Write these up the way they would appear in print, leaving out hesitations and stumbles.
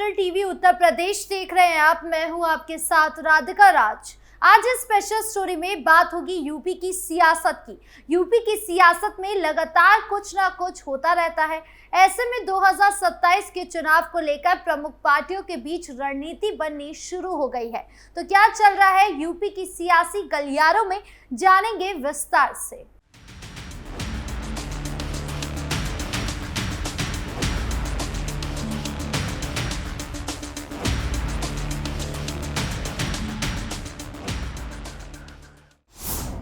National TV Uttar Pradesh देख रहे हैं आप। मैं हूं आपके साथ राधिका राज। आज इस स्पेशल स्टोरी में बात होगी यूपी की सियासत की। यूपी की सियासत में लगातार कुछ ना कुछ होता रहता है। ऐसे में 2027 के चुनाव को लेकर प्रमुख पार्टियों के बीच रणनीति बननी शुरू हो गई है। तो क्या चल रहा है यूपी की सियासी गलियारों में, जानेंगे विस्तार से।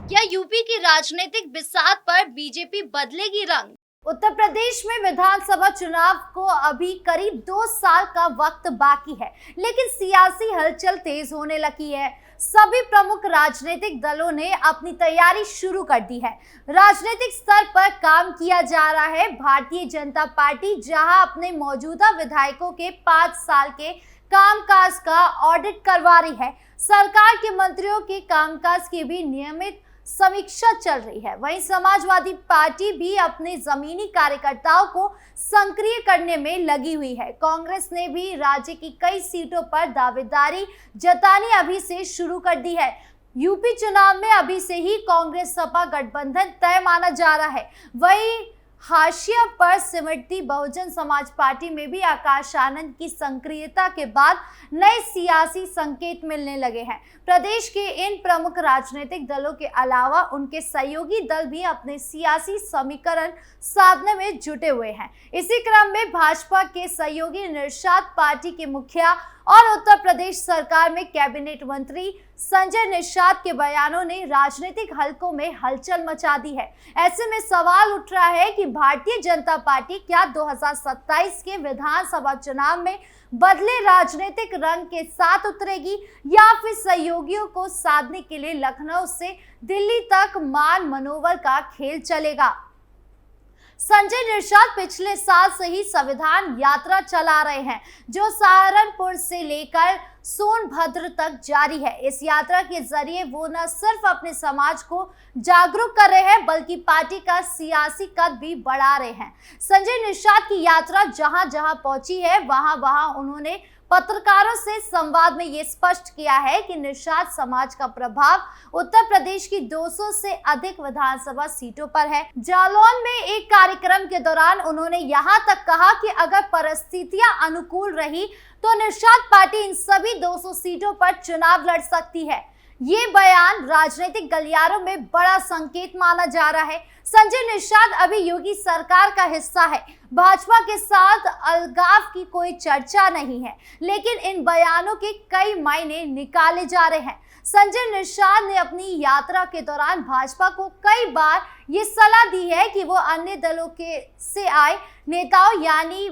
क्या यूपी की राजनीतिक बिसात पर बीजेपी बदलेगी रंग? उत्तर प्रदेश में विधानसभा चुनाव को अभी करीब 2 साल का वक्त बाकी है, लेकिन सियासी हलचल तेज होने लगी है। सभी प्रमुख राजनीतिक दलों ने अपनी तैयारी शुरू कर दी है। राजनीतिक स्तर पर काम किया जा रहा है। भारतीय जनता पार्टी जहां अपने मौजूदा विधायकों के 5 साल के कामकाज का ऑडिट करवा रही है, सरकार के मंत्रियों के कामकाज की भी नियमित समीक्षा चल रही है। वहीं समाजवादी पार्टी भी अपने जमीनी कार्यकर्ताओं को सक्रिय करने में लगी हुई है। कांग्रेस ने भी राज्य की कई सीटों पर दावेदारी जतानी अभी से शुरू कर दी है। यूपी चुनाव में अभी से ही कांग्रेस सपा गठबंधन तय माना जा रहा है। वहीं हाशिया पर सिमटती बहुजन समाज पार्टी में भी आकाश आनंद की सक्रियता के बाद नए सियासी संकेत मिलने लगे हैं। प्रदेश के इन प्रमुख राजनीतिक दलों के अलावा उनके सहयोगी दल भी अपने सियासी समीकरण साधने में जुटे हुए हैं। इसी क्रम में भाजपा के सहयोगी निषाद पार्टी के मुखिया और उत्तर प्रदेश सरकार में कैबिनेट मंत्री संजय निषाद के बयानों ने राजनीतिक हलकों में हलचल मचा दी है। ऐसे में सवाल उठ रहा है कि भारतीय जनता पार्टी क्या 2027 के विधानसभा चुनाव में बदले राजनीतिक रंग के साथ उतरेगी या फिर सहयोगियों को साधने के लिए लखनऊ से दिल्ली तक मान मनोवर का खेल चलेगा। संजय निषाद पिछले साल से ही संविधान यात्रा चला रहे हैं, जो सहारनपुर से लेकर सोनभद्र तक जारी है। इस यात्रा के जरिए वो न सिर्फ अपने समाज को जागरूक कर रहे हैं, बल्कि पार्टी का सियासी कद भी बढ़ा रहे हैं। संजय निषाद की यात्रा जहां जहां पहुंची है, वहां वहां उन्होंने पत्रकारों से संवाद में ये स्पष्ट किया है कि निषाद समाज का प्रभाव उत्तर प्रदेश की 200 से अधिक विधानसभा सीटों पर है। जालौन में एक कार्यक्रम के दौरान उन्होंने यहां तक कहा कि अगर परिस्थितियां अनुकूल रही तो निषाद पार्टी इन सभी 200 सीटों पर चुनाव लड़ सकती है। ये बयान राजनीतिक गलियारों में बड़ा संकेत माना जा रहा है। संजय निषाद अभी योगी सरकार का हिस्सा है। भाजपा के साथ अलगाव की कोई चर्चा नहीं है, लेकिन इन बयानों के कई मायने निकाले जा रहे हैं। संजय निषाद ने अपनी यात्रा के दौरान भाजपा को कई बार ये सलाह दी है कि वो अन्य दलों के से आए नेताओं यानी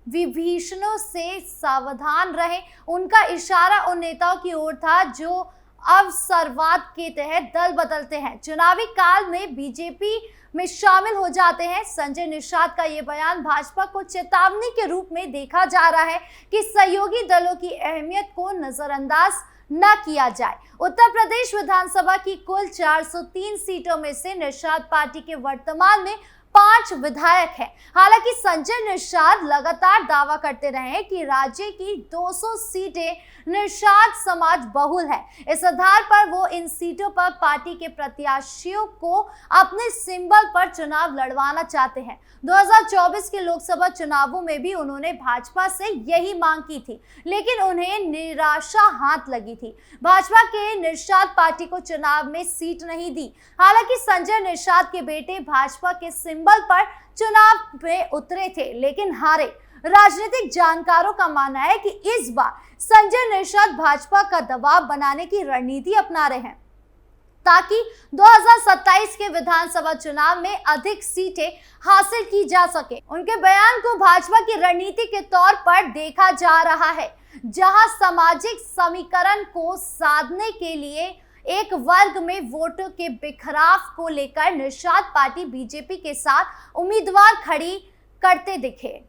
विभीषणों से सावधान रहे। उनका इशारा उन नेताओं की ओर था जो अवसरवाद के तहत दल बदलते हैं, चुनावी काल में बीजेपी में शामिल हो जाते हैं। संजय निषाद का ये बयान भाजपा को चेतावनी के रूप में देखा जा रहा है कि सहयोगी दलों की अहमियत को नजरअंदाज न किया जाए। उत्तर प्रदेश विधानसभा की कुल 403 सीटों में से निषाद पार्टी के वर्तमान में 5 विधायक हैं। हालांकि संजय निषाद लगातार दावा करते रहे कि राज्य की 200 सीटें निषाद समाज बहुल है। इस आधार पर वो इन सीटों पर पार्टी के प्रत्याशियों को अपने सिंबल पर चुनाव लड़वाना चाहते हैं। 2024 के लोकसभा चुनावों में भी उन्होंने भाजपा से यही मांग की थी, लेकिन उन्हें निराशा हाथ लगी थी। भाजपा के निषाद पार्टी को चुनाव में सीट नहीं दी। हालांकि संजय निषाद के बेटे भाजपा के सिंबल पर चुनाव में उतरे थे, लेकिन हारे। राजनीतिक जानकारों का मानना है कि इस बार संजय निषाद भाजपा का दबाव बनाने की रणनीति अपना रहे हैं, ताकि 2027 के विधानसभा चुनाव में अधिक सीटें हासिल की जा सके। उनके बयान को भाजपा की रणनीति के तौर पर देखा जा रहा है, जहां सामाजिक समीकरण को साधने के लिए एक वर्ग में वोटों के बिखराव को लेकर निषाद पार्टी बीजेपी के साथ उम्मीदवार खड़ी करते दिखे।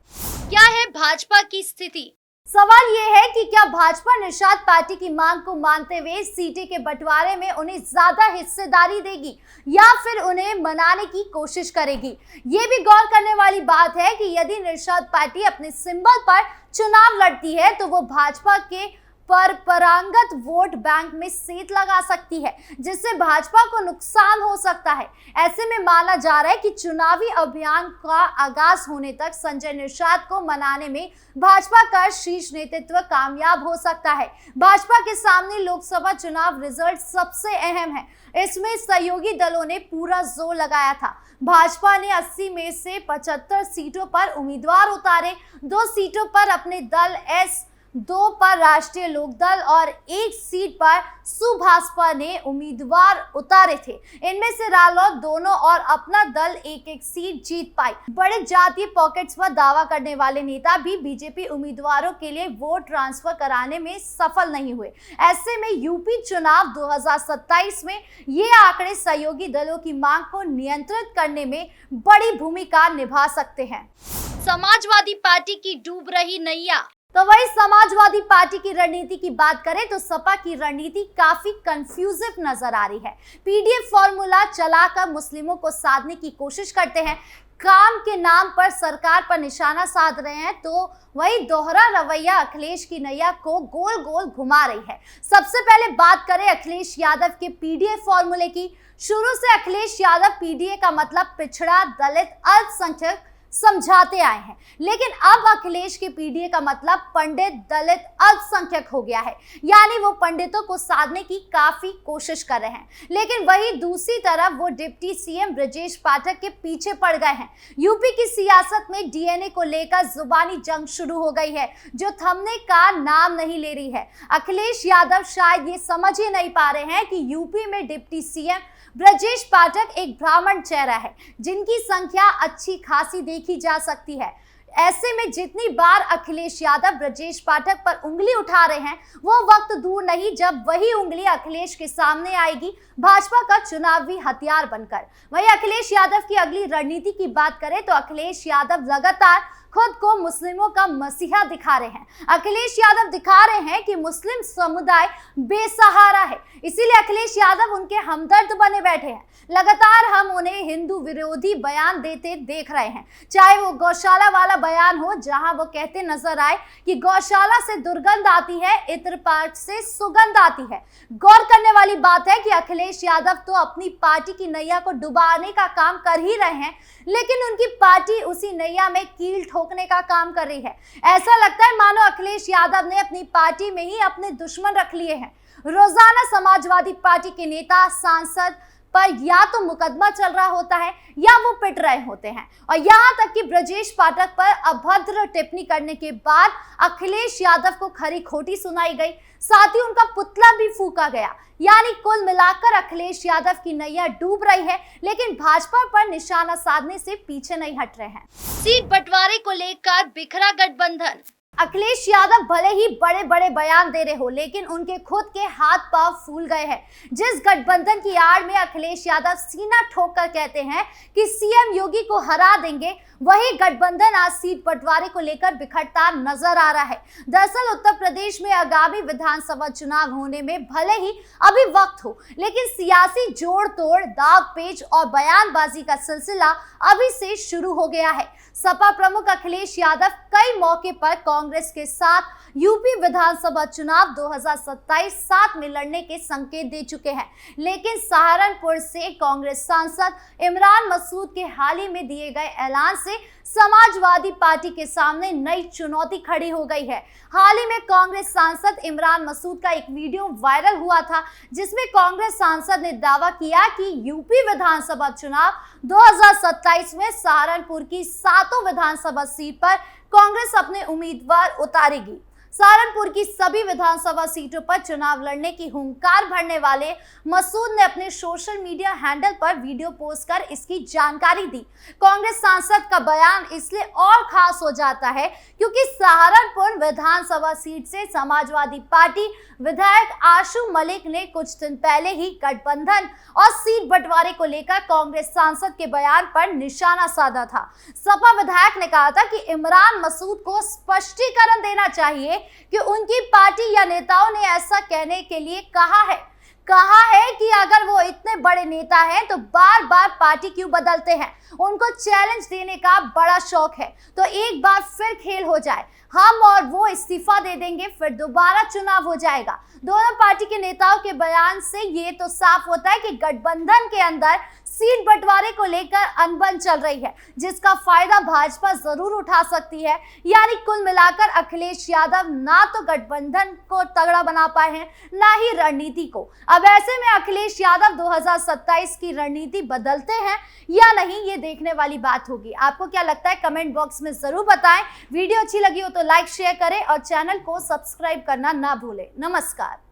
क्या है भाजपा की स्थिति? सवाल ये है कि क्या भाजपा निषाद पार्टी की मांग को मानते हुए सीटें के बंटवारे में उन्हें ज्यादा हिस्सेदारी देगी या फिर उन्हें मनाने की कोशिश करेगी। ये भी गौर करने वाली बात है कि यदि निषाद पार्टी अपने सिंबल पर चुनाव लड़ती है तो वो भाजपा के परंपरागत वोट बैंक में सेंध लगा सकती है, जिससे भाजपा को नुकसान हो सकता है। ऐसे में माना जा रहा है कि चुनावी अभियान का आगाज होने तक संजय निषाद को मनाने में भाजपा का शीर्ष नेतृत्व कामयाब हो सकता है। भाजपा के सामने लोकसभा चुनाव रिजल्ट सबसे अहम है। इसमें सहयोगी दलों ने पूरा जोर लगाया था। भाजपा ने 80 में से 75 सीटों पर उम्मीदवार उतारे, 2 सीटों पर अपने दल S2 पर राष्ट्रीय लोकदल और 1 सीट पर सुभाषपा ने उम्मीदवार उतारे थे। इनमें से रालोद दोनों और अपना दल 1-1 सीट जीत पाई। बड़े जातीय पॉकेट्स पर दावा करने वाले नेता भी बीजेपी उम्मीदवारों के लिए वोट ट्रांसफर कराने में सफल नहीं हुए। ऐसे में यूपी चुनाव 2027 में ये आंकड़े सहयोगी दलों की मांग को नियंत्रित करने में बड़ी भूमिका निभा सकते हैं। समाजवादी पार्टी की डूब रही नैया। तो वही समाजवादी पार्टी की रणनीति की बात करें तो सपा की रणनीति काफी कंफ्यूजिव नजर आ रही है। पीडीएफ फॉर्मूला चलाकर मुस्लिमों को साधने की कोशिश करते हैं, काम के नाम पर सरकार पर निशाना साध रहे हैं, तो वही दोहरा रवैया अखिलेश की नैया को गोल गोल घुमा रही है। सबसे पहले बात करें अखिलेश यादव के पीडीएफ फॉर्मूले की। शुरू से अखिलेश यादव पीडीए का मतलब पिछड़ा, दलित, अल्पसंख्यक समझाते आए हैं, लेकिन अब अखिलेश के पीडीए का मतलब पंडित, दलित, अल्पसंख्यक हो गया है। यानी वो पंडितों को साधने की काफी कोशिश कर रहे हैं, लेकिन वही दूसरी तरफ वो डिप्टी सीएम ब्रजेश पाठक के पीछे पड़ गए हैं। यूपी की सियासत में डीएनए को लेकर जुबानी जंग शुरू हो गई है, जो थमने का नाम नहीं ले रही है। अखिलेश यादव शायद ये समझ ही नहीं पा रहे हैं कि यूपी में डिप्टी सीएम ब्रजेश पाठक एक ब्राह्मण चेहरा है, जिनकी संख्या अच्छी खासी देखी जा सकती है। ऐसे में जितनी बार अखिलेश यादव ब्रजेश पाठक पर उंगली उठा रहे हैं, वो वक्त दूर नहीं जब वही उंगली अखिलेश के सामने आएगी भाजपा का चुनावी हथियार बनकर। वहीं अखिलेश यादव की अगली रणनीति की बात करें तो अखिलेश यादव लगातार खुद को मुस्लिमों का मसीहा दिखा रहे हैं। अखिलेश यादव दिखा रहे हैं कि मुस्लिम समुदाय बेसहारा है, इसीलिए अखिलेश यादव उनके हमदर्द बने बैठे हैं। लगातार हम उन्हें हिंदू विरोधी बयान देते देख रहे हैं, चाहे वो गौशाला वाला बयान हो, जहां वो कहते नजर आए कि गौशाला से दुर्गंध आती है, इत्र पार्ट से सुगंध आती है। गौर करने वाली बात है कि अखिलेश यादव तो अपनी पार्टी की नैया को डुबाने का काम कर ही रहे हैं, लेकिन उनकी पार्टी उसी नैया में कील ठोकने का काम कर रही है। ऐसा लगता है मानो अखिलेश यादव ने अपनी पार्टी में ही अपने दुश्मन रख लिए हैं। रोजाना समाजवादी पार्टी के नेता, सांसद पर या तो मुकदमा चल रहा होता है या वो पिट रहे होते हैं, और यहाँ तक कि ब्रजेश पाठक पर अभद्र टिप्पणी करने के बाद अखिलेश यादव को खरी खोटी सुनाई गई, साथ ही उनका पुतला भी फूका गया। यानी कुल मिलाकर अखिलेश यादव की नैया डूब रही है, लेकिन भाजपा पर निशाना साधने से पीछे नहीं हट रहे हैं। सीट बंटवारे को लेकर बिखरा गठबंधन। अखिलेश यादव भले ही बड़े बड़े बयान दे रहे हो, लेकिन उनके खुद के हाथ पांव फूल गए हैं। जिस गठबंधन की आड़ में अखिलेश यादव सीना ठोककर कहते हैं कि सीएम योगी को हरा देंगे, वही गठबंधन आज सीट बंटवारे को लेकर बिखरता नजर आ रहा है। दरअसल उत्तर प्रदेश में आगामी विधानसभा चुनाव होने में भले ही अभी वक्त हो, लेकिन सियासी जोड़ तोड़, दाव पेच और बयानबाजी का सिलसिला अभी से शुरू हो गया है। सपा प्रमुख अखिलेश यादव कई मौके पर कांग्रेस के साथ यूपी विधानसभा चुनाव 2027 साथ में लड़ने के संकेत दे चुके हैं, लेकिन सहारनपुर से कांग्रेस सांसद इमरान मसूद के हाल ही में दिए गए ऐलान से समाजवादी पार्टी के सामने नई चुनौती खड़ी हो गई है। हाल ही में कांग्रेस सांसद इमरान मसूद का एक वीडियो वायरल हुआ था, जिसमें कांग्रेस सांसद ने दावा किया कि यूपी विधानसभा चुनाव 2027 में सहारनपुर की 7 विधानसभा सीट पर कांग्रेस अपने उम्मीदवार उतारेगी। सहारनपुर की सभी विधानसभा सीटों पर चुनाव लड़ने की हुंकार भरने वाले मसूद ने अपने सोशल मीडिया हैंडल पर वीडियो पोस्ट कर इसकी जानकारी दी। कांग्रेस सांसद का बयान इसलिए और खास हो जाता है क्योंकि सहारनपुर विधानसभा सीट से समाजवादी पार्टी विधायक आशु मलिक ने कुछ दिन पहले ही गठबंधन और सीट बंटवारे को लेकर कांग्रेस सांसद के बयान पर निशाना साधा था। सपा विधायक ने कहा था कि इमरान मसूद को स्पष्टीकरण देना चाहिए कि उनकी पार्टी या नेताओं ने ऐसा कहने के लिए कहा है कि अगर वो इतने बड़े नेता हैं तो बार बार पार्टी क्यों बदलते हैं। उनको चैलेंज देने का बड़ा शौक है तो एक बार फिर खेल हो जाए, हम और वो इस्तीफा दे देंगे, फिर दोबारा चुनाव हो जाएगा। दोनों पार्टी के नेताओं के बयान से ये तो साफ होता है कि गठबंधन के अंदर सीट बंटवारे को लेकर अनबन चल रही है, जिसका फायदा भाजपा जरूर उठा सकती है। यानी कुल मिलाकर अखिलेश यादव ना तो गठबंधन को तगड़ा बना पाए हैं, ना ही रणनीति को। अब ऐसे में अखिलेश यादव 2027 की रणनीति बदलते हैं या नहीं, ये देखने वाली बात होगी। आपको क्या लगता है कमेंट बॉक्स में जरूर बताएं। वीडियो अच्छी लगी हो तो लाइक शेयर करें और चैनल को सब्सक्राइब करना ना भूलें। नमस्कार।